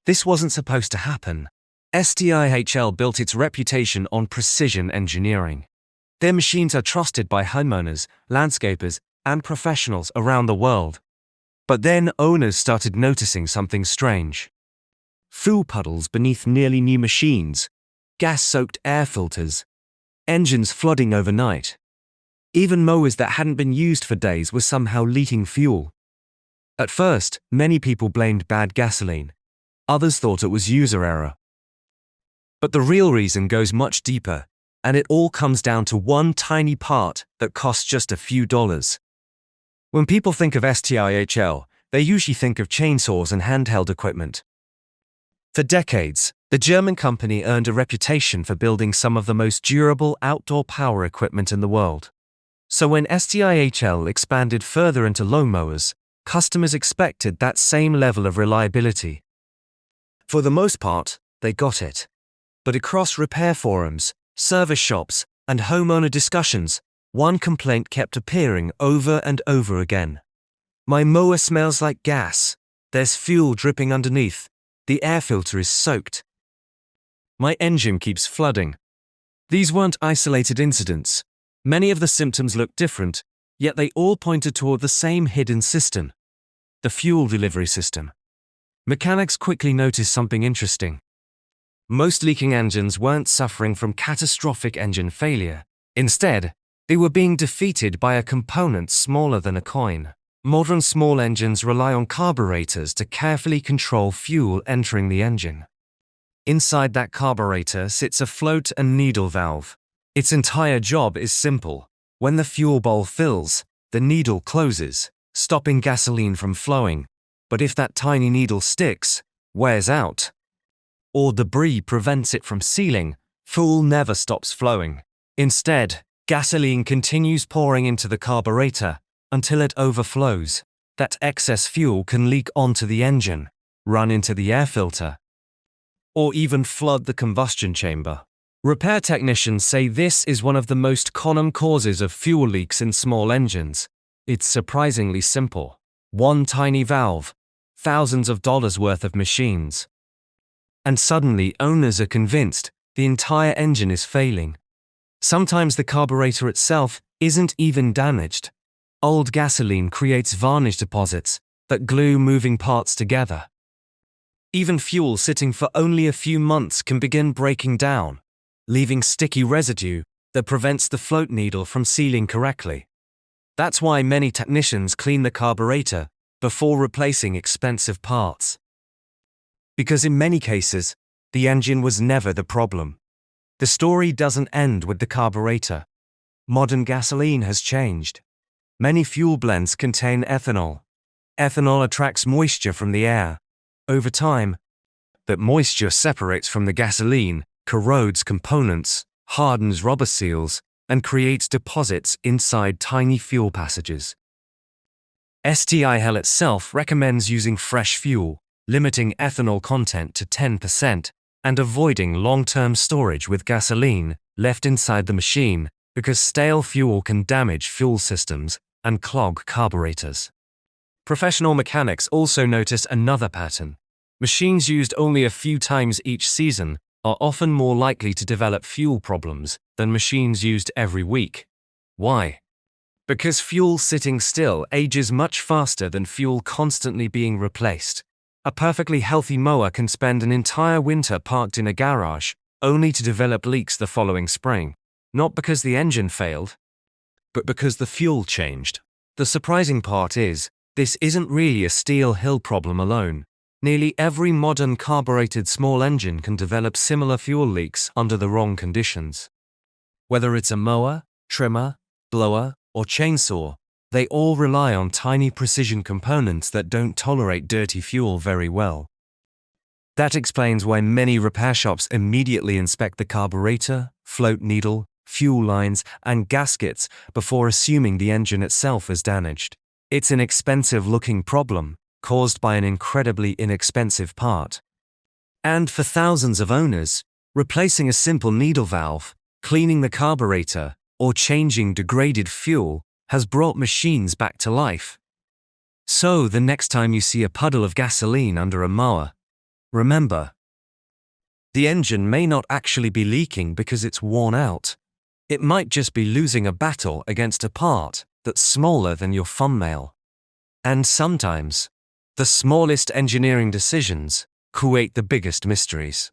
This wasn't supposed to happen. STIHL built its reputation on precision engineering. Their machines are trusted by homeowners, landscapers, and professionals around the world. But then owners started noticing something strange. Fuel puddles beneath nearly new machines, gas-soaked air filters, engines flooding overnight. Even mowers that hadn't been used for days were somehow leaking fuel. At first, many people blamed bad gasoline. Others thought it was user error. But the real reason goes much deeper, and it all comes down to one tiny part that costs just a few dollars. When people think of STIHL, they usually think of chainsaws and handheld equipment. For decades, the German company earned a reputation for building some of the most durable outdoor power equipment in the world. So when STIHL expanded further into lawnmowers, customers expected that same level of reliability. For the most part, they got it. But across repair forums, service shops, and homeowner discussions, one complaint kept appearing over and over again. My mower smells like gas. There's fuel dripping underneath. The air filter is soaked. My engine keeps flooding. These weren't isolated incidents. Many of the symptoms looked different, yet they all pointed toward the same hidden system: the fuel delivery system. Mechanics quickly noticed something interesting. Most leaking engines weren't suffering from catastrophic engine failure. Instead, they were being defeated by a component smaller than a coin. Modern small engines rely on carburetors to carefully control fuel entering the engine. Inside that carburetor sits a float and needle valve. Its entire job is simple. When the fuel bowl fills, the needle closes, stopping gasoline from flowing. But if that tiny needle sticks, wears out, or debris prevents it from sealing, fuel never stops flowing. Instead, gasoline continues pouring into the carburetor until it overflows. That excess fuel can leak onto the engine, run into the air filter, or even flood the combustion chamber. Repair technicians say this is one of the most common causes of fuel leaks in small engines. It's surprisingly simple. One tiny valve, thousands of dollars worth of machines. And suddenly owners are convinced the entire engine is failing. Sometimes the carburetor itself isn't even damaged. Old gasoline creates varnish deposits that glue moving parts together. Even fuel sitting for only a few months can begin breaking down, leaving sticky residue that prevents the float needle from sealing correctly. That's why many technicians clean the carburetor before replacing expensive parts. Because in many cases, the engine was never the problem. The story doesn't end with the carburetor. Modern gasoline has changed. Many fuel blends contain ethanol. Ethanol attracts moisture from the air. Over time, that moisture separates from the gasoline, corrodes components, hardens rubber seals, and creates deposits inside tiny fuel passages. STIHL itself recommends using fresh fuel, limiting ethanol content to 10%, and avoiding long-term storage with gasoline left inside the machine, because stale fuel can damage fuel systems and clog carburetors. Professional mechanics also notice another pattern. Machines used only a few times each season are often more likely to develop fuel problems than machines used every week. Why? Because fuel sitting still ages much faster than fuel constantly being replaced. A perfectly healthy mower can spend an entire winter parked in a garage, only to develop leaks the following spring. Not because the engine failed, but because the fuel changed. The surprising part is, this isn't really a STIHL problem alone. Nearly every modern carbureted small engine can develop similar fuel leaks under the wrong conditions. Whether it's a mower, trimmer, blower, or chainsaw, they all rely on tiny precision components that don't tolerate dirty fuel very well. That explains why many repair shops immediately inspect the carburetor, float needle, fuel lines, and gaskets before assuming the engine itself is damaged. It's an expensive-looking problem, caused by an incredibly inexpensive part. And for thousands of owners, replacing a simple needle valve, cleaning the carburetor, or changing degraded fuel has brought machines back to life. So the next time you see a puddle of gasoline under a mower, Remember, the engine may not actually be leaking because it's worn out. It might just be losing a battle against a part that's smaller than your thumbnail. And sometimes, the smallest engineering decisions create the biggest mysteries.